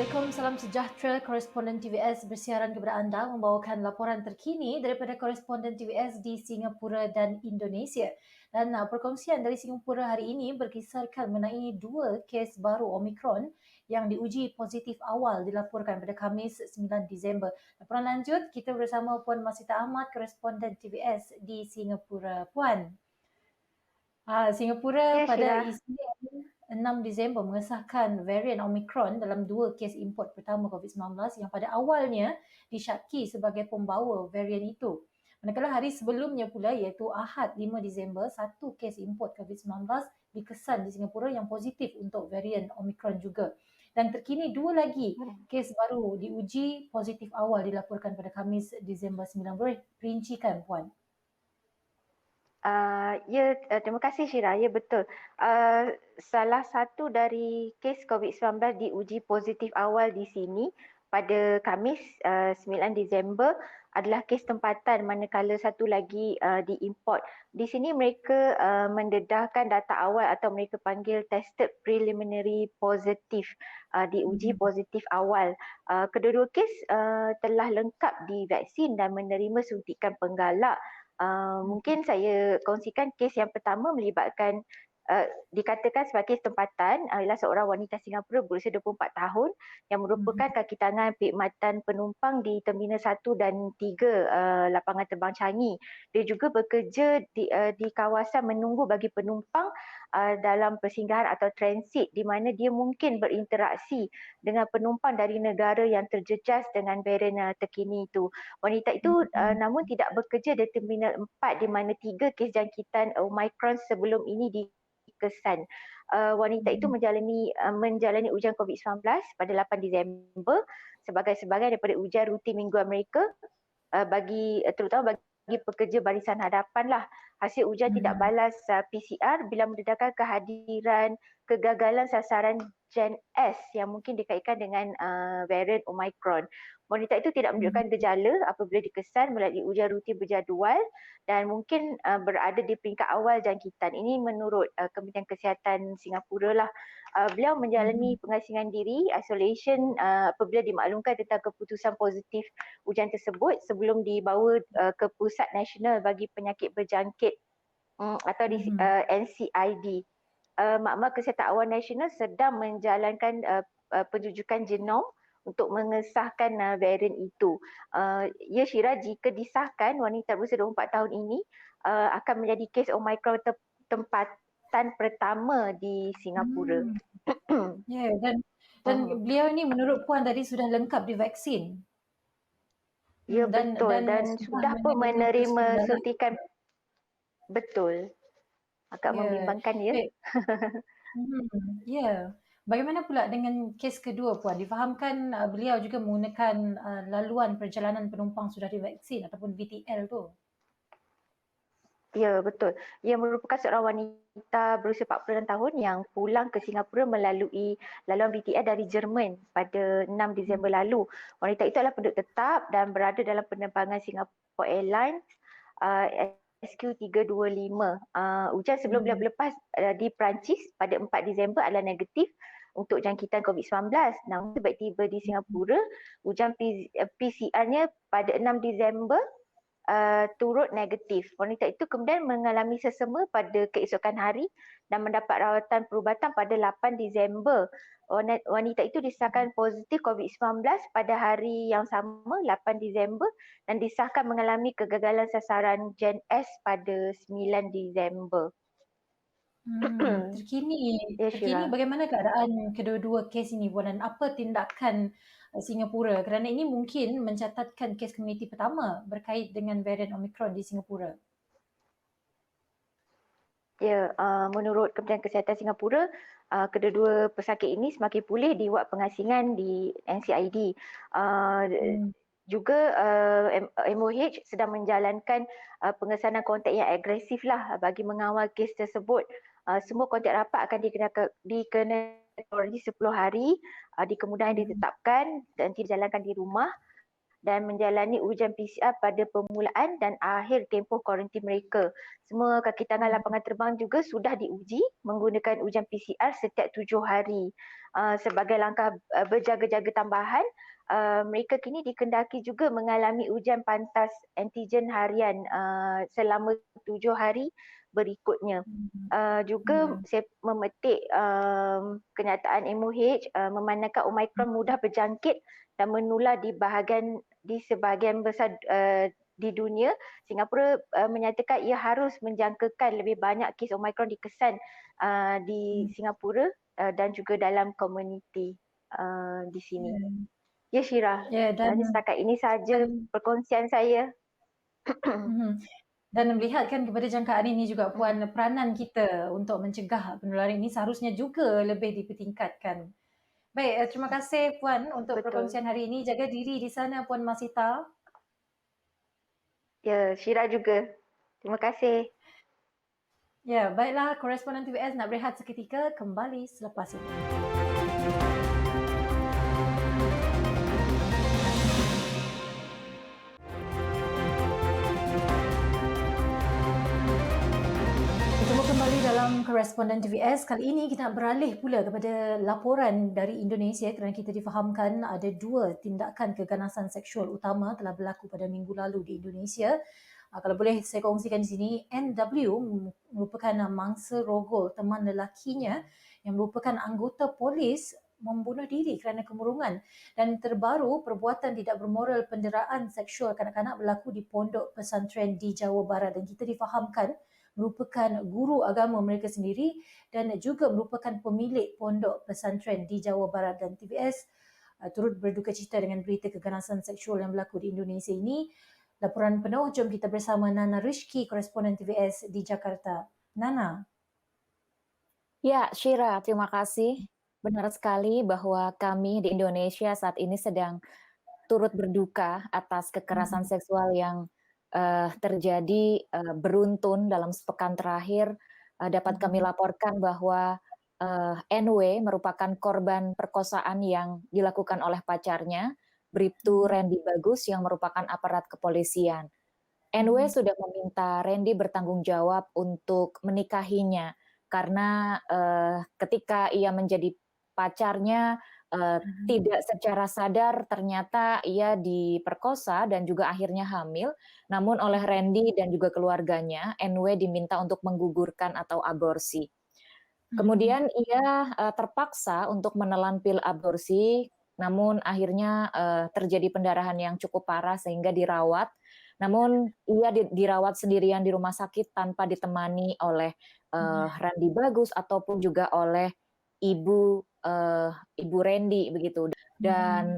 Assalamualaikum, salam sejahtera. Koresponden TVS bersiaran kepada anda membawakan laporan terkini daripada koresponden TVS di Singapura dan Indonesia. Dan perkongsian dari Singapura hari ini berkisarkan mengenai 2 kes baru Omicron yang diuji positif awal dilaporkan pada Khamis 9 Disember. Laporan lanjut, kita bersama Puan Masita Ahmad, koresponden TVS di Singapura. Puan, Singapura Ya, pada Syirah. Isnin 6 Disember mengesahkan varian Omicron dalam 2 kes import pertama COVID-19 yang pada awalnya disyaki sebagai pembawa varian itu. Manakala hari sebelumnya pula iaitu Ahad 5 Disember, 1 kes import COVID-19 dikesan di Singapura yang positif untuk varian Omicron juga. Dan terkini 2 lagi kes baru diuji positif awal dilaporkan pada Khamis Disember 9. Boleh perincikan, Puan? Terima kasih Syirah. Ya, betul. Salah satu dari kes COVID-19 diuji positif awal di sini pada Khamis 9 Disember adalah kes tempatan, manakala satu lagi diimport. Di sini mereka mendedahkan data awal atau mereka panggil tested preliminary positive, diuji positif awal. Kedua-dua kes telah lengkap divaksin dan menerima suntikan penggalak. Mungkin saya kongsikan kes yang pertama melibatkan dikatakan sebagai kes tempatan adalah seorang wanita Singapura berusia 24 tahun yang merupakan kaki tangan perkhidmatan penumpang di Terminal 1 dan 3 lapangan terbang Changi. Dia juga bekerja di kawasan menunggu bagi penumpang dalam persinggahan atau transit di mana dia mungkin berinteraksi dengan penumpang dari negara yang terjejas dengan varian terkini itu. Wanita itu namun tidak bekerja di Terminal 4 di mana 3 kes jangkitan Omicron sebelum ini dikesan. Wanita itu menjalani ujian COVID-19 pada 8 Disember sebagai sebahagian daripada ujian rutin mingguan mereka terutama bagi pekerja barisan hadapan lah. Hasil ujian tidak balas PCR bila mendedahkan kehadiran kegagalan sasaran Gen S yang mungkin dikaitkan dengan varian Omicron. Wanita itu tidak menunjukkan gejala apabila dikesan melalui ujian rutin berjadual dan mungkin berada di peringkat awal jangkitan. Ini menurut Kementerian Kesihatan Singapura lah. Beliau menjalani pengasingan diri, isolation apabila dimaklumkan tentang keputusan positif ujian tersebut sebelum dibawa ke Pusat Nasional bagi Penyakit Berjangkit atau di NCID. Maklumat Kesihatan Awal Nasional sedang menjalankan penjujukan genom untuk mengesahkan varian itu. Ya, Syirah, jika disahkan, wanita berusia 24 tahun ini akan menjadi kes Omicron tempatan pertama di Singapura. Ya, dan beliau ini menurut Puan tadi sudah lengkap divaksin. Ya, betul. Dan sudah pun menerima suntikan. suntikan. Betul. Agak membimbangkan ya. Baik. Ya. Bagaimana pula dengan kes kedua, Puan? Difahamkan beliau juga menggunakan laluan perjalanan penumpang sudah divaksin ataupun VTL tu. Ya, betul. Ia merupakan seorang wanita berusia 46 tahun yang pulang ke Singapura melalui laluan VTL dari Jerman pada 6 Disember lalu. Wanita itu adalah penduduk tetap dan berada dalam penerbangan Singapore Airlines SQ325. Ujian sebelum beliau berlepas di Perancis pada 4 Disember adalah negatif untuk jangkitan COVID-19. Namun sebab tiba di Singapura, ujian PCR-nya pada 6 Disember turut negatif. Wanita itu kemudian mengalami sesema pada keesokan hari dan mendapat rawatan perubatan pada 8 Disember. Wanita itu disahkan positif COVID-19 pada hari yang sama, 8 Disember, dan disahkan mengalami kegagalan sasaran Gen S pada 9 Disember. Terkini bagaimana keadaan kedua-dua kes ini, Puan, dan apa tindakan Singapura kerana ini mungkin mencatatkan kes komuniti pertama berkait dengan varian Omicron di Singapura? Ya, menurut Kementerian Kesihatan Singapura, kedua-dua pesakit ini semakin pulih di wad pengasingan di NCID. Juga MOH sedang menjalankan pengesanan kontak yang agresif lah bagi mengawal kes tersebut. Semua kontak rapat akan dikenakan 10 hari di kemudahan yang ditetapkan dan dijalankan di rumah. dan menjalani ujian PCR pada permulaan dan akhir tempoh kuarantin mereka. Semua kaki tangan lapangan terbang juga sudah diuji menggunakan ujian PCR setiap 7 hari. Sebagai langkah berjaga-jaga tambahan, mereka kini dikendaki juga mengalami ujian pantas antigen harian selama 7 hari berikutnya. Juga saya memetik kenyataan MOH memandangkan Omicron mudah berjangkit dan menular di sebahagian besar di dunia. Singapura menyatakan ia harus menjangkakan lebih banyak kes Omicron dikesan di Singapura dan juga dalam komuniti di sini. Ya Syirah, jadi setakat ini saja perkongsian saya. Dan melihatkan kepada jangkaan ini juga Puan, peranan kita untuk mencegah penularan ini seharusnya juga lebih dipertingkatkan. Baik, terima kasih Puan untuk perkongsian hari ini. Jaga diri di sana Puan Masita. Ya, Syirah juga. Terima kasih. Ya, baiklah, koresponden TVS nak berehat seketika, kembali selepas ini. Bertemu kembali dalam koresponden TVS. Kali ini kita nak beralih pula kepada laporan dari Indonesia kerana kita difahamkan ada 2 tindakan keganasan seksual utama telah berlaku pada minggu lalu di Indonesia. Kalau boleh saya kongsikan di sini, NW merupakan mangsa rogol teman lelakinya yang merupakan anggota polis membunuh diri kerana kemurungan. Dan terbaru, perbuatan tidak bermoral penderaan seksual kanak-kanak berlaku di pondok pesantren di Jawa Barat dan kita difahamkan merupakan guru agama mereka sendiri dan juga merupakan pemilik pondok pesantren di Jawa Barat. Dan TVS turut berduka cita dengan berita keganasan seksual yang berlaku di Indonesia ini. Laporan penuh, jom kita bersama Nana Rizky, koresponden TVS di Jakarta. Nana. Ya, Syira, terima kasih. Benar sekali bahwa kami di Indonesia saat ini sedang turut berduka atas kekerasan seksual yang terjadi beruntun dalam sepekan terakhir. Dapat kami laporkan bahwa NW merupakan korban perkosaan yang dilakukan oleh pacarnya, Bribtu Randy Bagus, yang merupakan aparat kepolisian. NW sudah meminta Randy bertanggung jawab untuk menikahinya karena ketika ia menjadi pacarnya tidak secara sadar ternyata ia diperkosa dan juga akhirnya hamil. Namun oleh Randy dan juga keluarganya, NW diminta untuk menggugurkan atau aborsi. Kemudian ia terpaksa untuk menelan pil aborsi, namun akhirnya terjadi pendarahan yang cukup parah sehingga dirawat. Namun ia dirawat sendirian di rumah sakit tanpa ditemani oleh Randy Bagus ataupun juga oleh ibu Randy begitu. Dan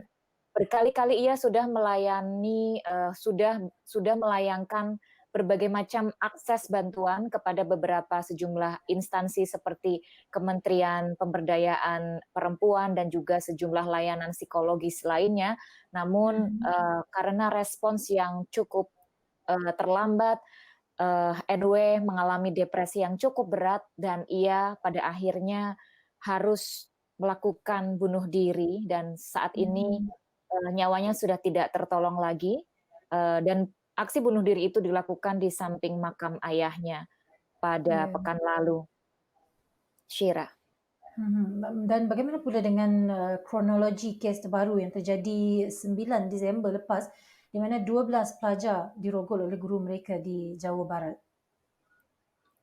berkali-kali ia sudah melayani sudah melayangkan berbagai macam akses bantuan kepada beberapa sejumlah instansi seperti Kementerian Pemberdayaan Perempuan dan juga sejumlah layanan psikologis lainnya. Namun karena respons yang cukup terlambat, NW mengalami depresi yang cukup berat dan ia pada akhirnya harus melakukan bunuh diri dan saat ini nyawanya sudah tidak tertolong lagi dan aksi bunuh diri itu dilakukan di samping makam ayahnya pada pekan lalu. Syira. Dan bagaimana pula dengan kronologi kes terbaru yang terjadi 9 Disember lepas di mana 12 pelajar dirogol oleh guru mereka di Jawa Barat?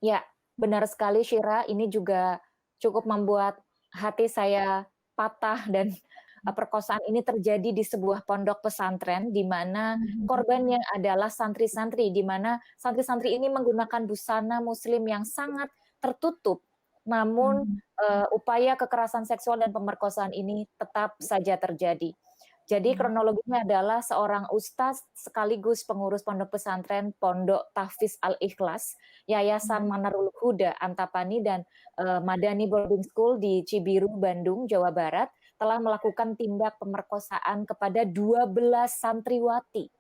Ya, benar sekali Syira. Ini juga cukup membuat hati saya patah dan perkosaan ini terjadi di sebuah pondok pesantren di mana korbannya adalah santri-santri, di mana santri-santri ini menggunakan busana muslim yang sangat tertutup. Namun upaya kekerasan seksual dan pemerkosaan ini tetap saja terjadi. Jadi kronologinya adalah seorang ustaz sekaligus pengurus pondok pesantren Pondok Tahfiz Al-Ikhlas, Yayasan Manarul Huda Antapani dan Madani Boarding School di Cibiru, Bandung, Jawa Barat telah melakukan tindak pemerkosaan kepada 12 santriwati.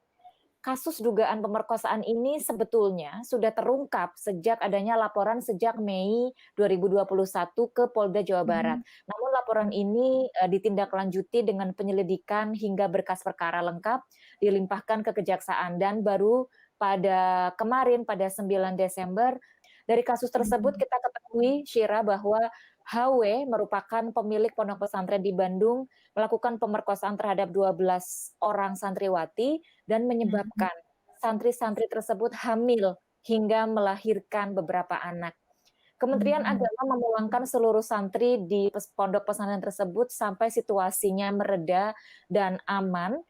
kasus dugaan pemerkosaan ini sebetulnya sudah terungkap sejak adanya laporan sejak Mei 2021 ke Polda Jawa Barat. Mhm. Namun laporan ini ditindaklanjuti dengan penyelidikan hingga berkas perkara lengkap dilimpahkan ke kejaksaan, dan baru pada kemarin pada 9 Desember dari kasus tersebut Mhm. kita ketahui, Shira, bahwa HW merupakan pemilik pondok pesantren di Bandung melakukan pemerkosaan terhadap 12 orang santriwati dan Mhm. menyebabkan santri-santri tersebut hamil hingga melahirkan beberapa anak. Kementerian Mhm. Agama memulangkan seluruh santri di pondok pesantren tersebut sampai situasinya mereda dan aman,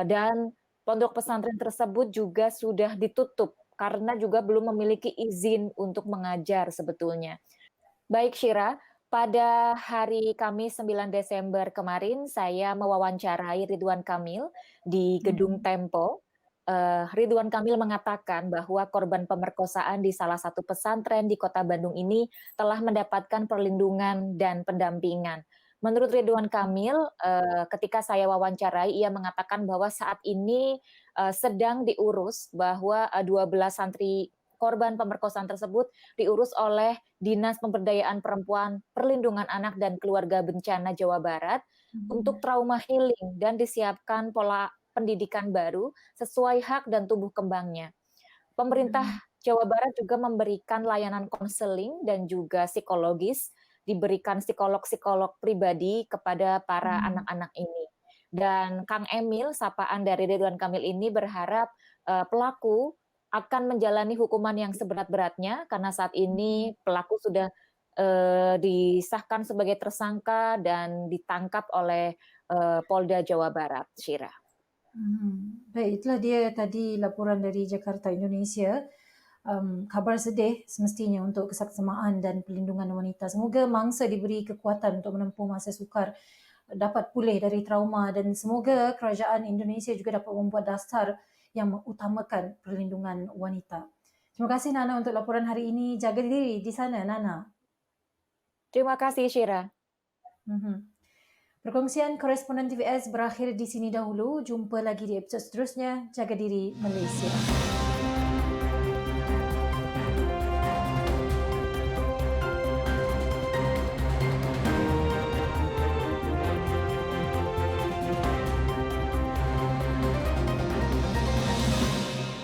dan pondok pesantren tersebut juga sudah ditutup karena juga belum memiliki izin untuk mengajar sebetulnya. Baik Shira, pada hari Kamis 9 Desember kemarin saya mewawancarai Ridwan Kamil di Gedung Mhm. Tempo. Ridwan Kamil mengatakan bahwa korban pemerkosaan di salah satu pesantren di Kota Bandung ini telah mendapatkan perlindungan dan pendampingan. Menurut Ridwan Kamil, ketika saya wawancarai, ia mengatakan bahwa saat ini sedang diurus bahwa 12 santri korban pemerkosaan tersebut diurus oleh Dinas Pemberdayaan Perempuan, Perlindungan Anak dan Keluarga Bencana Jawa Barat untuk Mhm. trauma healing dan disiapkan pola pendidikan baru sesuai hak dan tumbuh kembangnya. Pemerintah Mhm. Jawa Barat juga memberikan layanan konseling dan juga psikologis, diberikan psikolog-psikolog pribadi kepada para Mhm. anak-anak ini. Dan Kang Emil, sapaan dari Ridwan Kamil ini berharap pelaku akan menjalani hukuman yang seberat-beratnya karena saat ini Mhm. pelaku sudah disahkan sebagai tersangka dan ditangkap oleh Polda Jawa Barat, Shira. Baik, itulah dia tadi laporan dari Jakarta, Indonesia. Khabar sedih semestinya untuk kesaksemaan dan perlindungan wanita. Semoga mangsa diberi kekuatan untuk menempuh masa sukar, dapat pulih dari trauma, dan semoga kerajaan Indonesia juga dapat membuat dasar yang mengutamakan perlindungan wanita. Terima kasih Nana untuk laporan hari ini. Jaga diri di sana Nana. Terima kasih, Shira. Mhm. Perkongsian koresponden TVS berakhir di sini dahulu. Jumpa lagi di episod seterusnya. Jaga diri Malaysia.